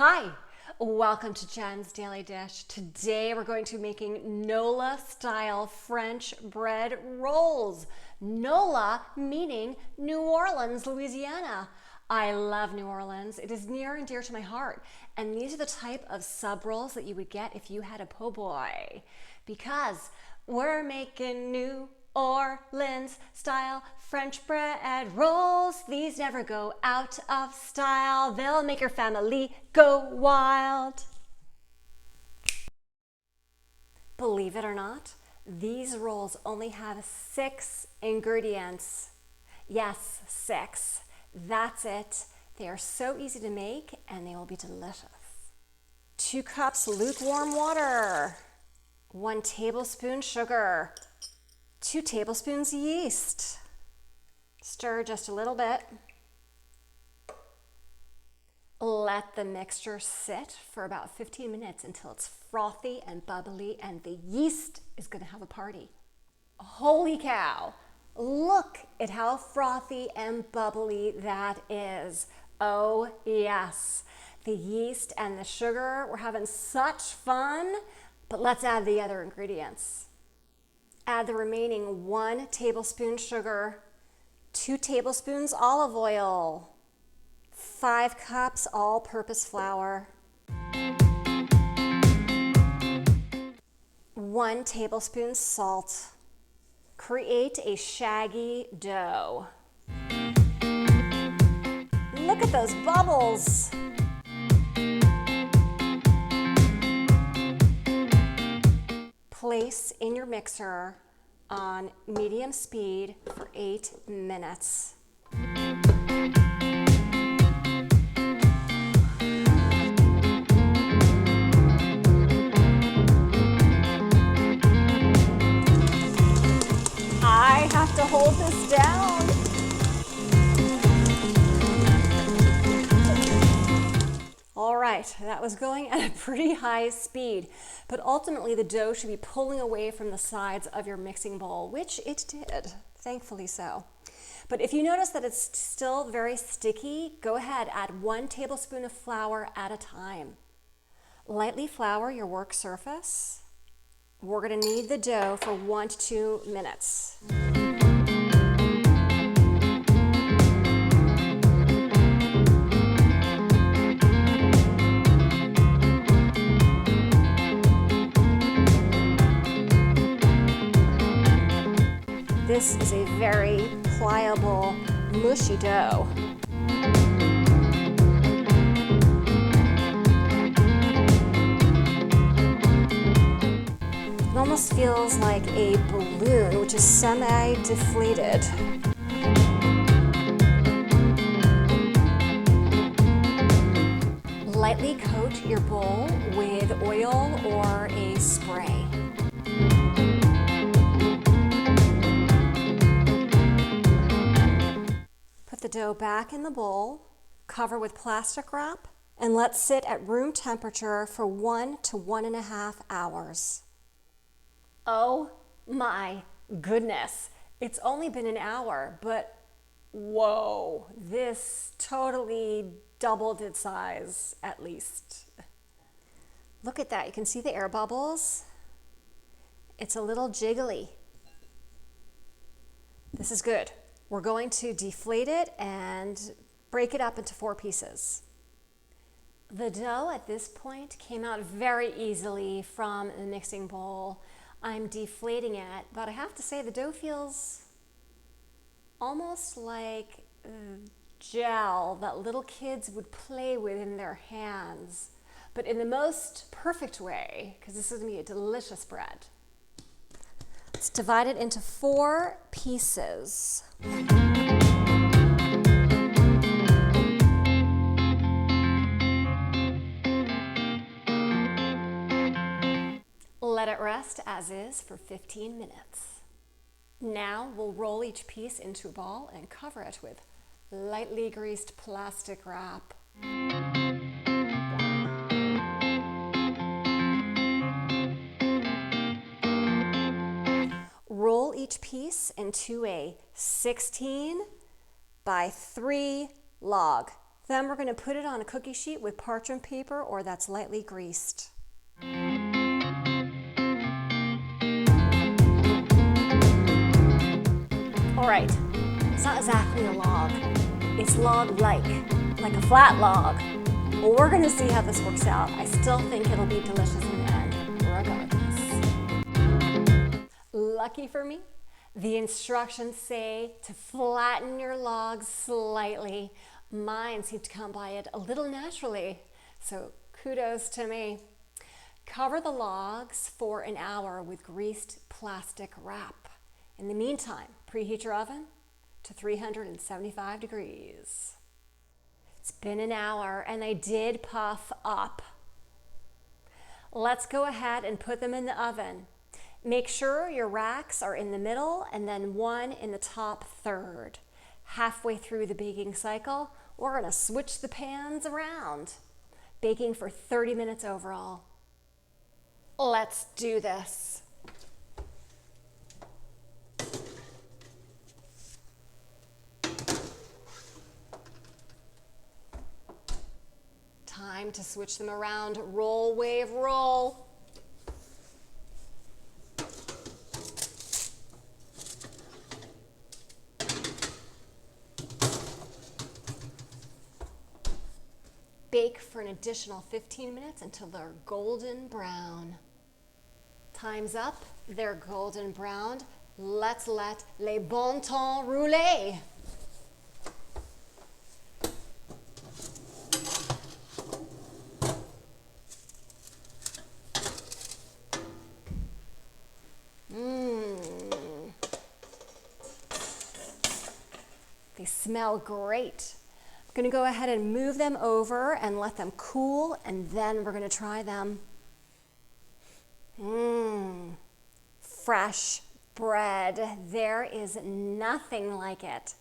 Hi, welcome to Jen's Daily Dish. Today we're going to be making NOLA style French bread rolls. NOLA meaning New Orleans, Louisiana. I love New Orleans. It is near and dear to my heart. And these are the type of sub rolls that you would get if you had a po' boy. Because we're making New Orleans style French bread rolls. These never go out of style. They'll make your family go wild. Believe it or not, these rolls only have 6 ingredients. Yes, 6. That's it. They are so easy to make and they will be delicious. 2 cups lukewarm water. 1 tablespoon sugar. 2 tablespoons yeast. Stir just a little bit. Let the mixture sit for about 15 minutes until it's frothy and bubbly and the yeast is going to have a party. Holy cow! Look at how frothy and bubbly that is. Oh yes, the yeast and the sugar, we're having such fun, but let's add the other ingredients. Add the remaining 1 tablespoon sugar, 2 tablespoons olive oil, 5 cups all-purpose flour, 1 tablespoon salt. Create a shaggy dough. Look at those bubbles. Place in your mixer on medium speed for 8 minutes. I have to hold this down. All right, that was going at a pretty high speed, but ultimately the dough should be pulling away from the sides of your mixing bowl, which it did, thankfully so. But if you notice that it's still very sticky, go ahead, add 1 tablespoon of flour at a time. Lightly flour your work surface. We're going to knead the dough for 1 to 2 minutes. This is a very pliable, mushy dough. It almost feels like a balloon, which is semi-deflated. Lightly coat your bowl with oil or a spray. Put the dough back in the bowl, cover with plastic wrap, and let sit at room temperature for 1 to 1.5 hours. Oh my goodness, it's only been an hour, but whoa, this totally doubled its size at least. Look at that, you can see the air bubbles. It's a little jiggly. This is good. We're going to deflate it and break it up into 4 pieces. The dough at this point came out very easily from the mixing bowl. I'm deflating it, but I have to say the dough feels almost like gel that little kids would play with in their hands, but in the most perfect way, because this is going to be a delicious bread. Let's divide it into 4 pieces. Let it rest as is for 15 minutes. Now we'll roll each piece into a ball and cover it with lightly greased plastic wrap. Roll each piece into a 16 by 3 log. Then we're going to put it on a cookie sheet with parchment paper or that's lightly greased. All right, it's not exactly a log. It's log-like a flat log. Well, we're going to see how this works out. I still think it'll be delicious in the end, regardless. Lucky for me, the instructions say to flatten your log slightly. Mine seemed to come by it a little naturally, so kudos to me. Cover the logs for an hour with greased plastic wrap. In the meantime, preheat your oven to 375 degrees. It's been an hour and they did puff up. Let's go ahead and put them in the oven. Make sure your racks are in the middle and then one in the top third. Halfway through the baking cycle, we're going to switch the pans around. Baking for 30 minutes overall. Let's do this. Time to switch them around. Roll, wave, roll. Bake for an additional 15 minutes until they're golden brown. Time's up. They're golden brown. Let's let les bon temps rouler. They smell great. I'm going to go ahead and move them over and let them cool, and then we're going to try them. Fresh bread. There is nothing like it.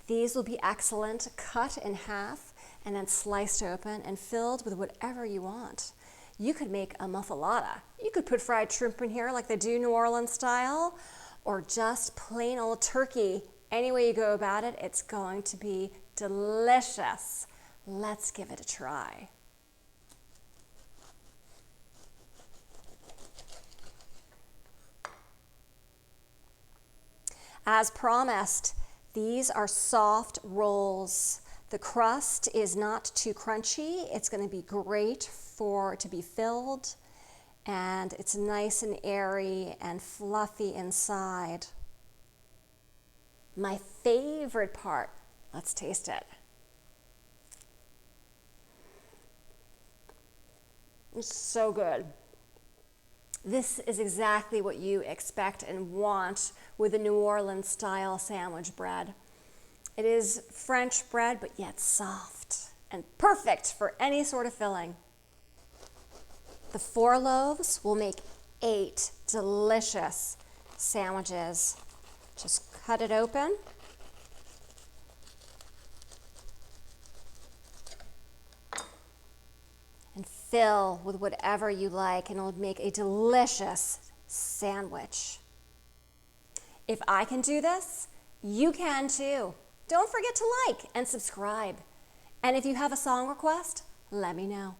These will be excellent, cut in half and then sliced open and filled with whatever you want. You could make a muffaletta. You could put fried shrimp in here like they do New Orleans style, or just plain old turkey. Any way you go about it, it's going to be delicious. Let's give it a try. As promised, these are soft rolls. The crust is not too crunchy. It's going to be great to be filled, and it's nice and airy and fluffy inside. My favorite part, let's taste it. It's so good. This is exactly what you expect and want with a New Orleans style sandwich bread. It is French bread, but yet soft and perfect for any sort of filling. The 4 loaves will make 8 delicious sandwiches. Just cut it open. And fill with whatever you like, and it'll make a delicious sandwich. If I can do this, you can too. Don't forget to like and subscribe. And if you have a song request, let me know.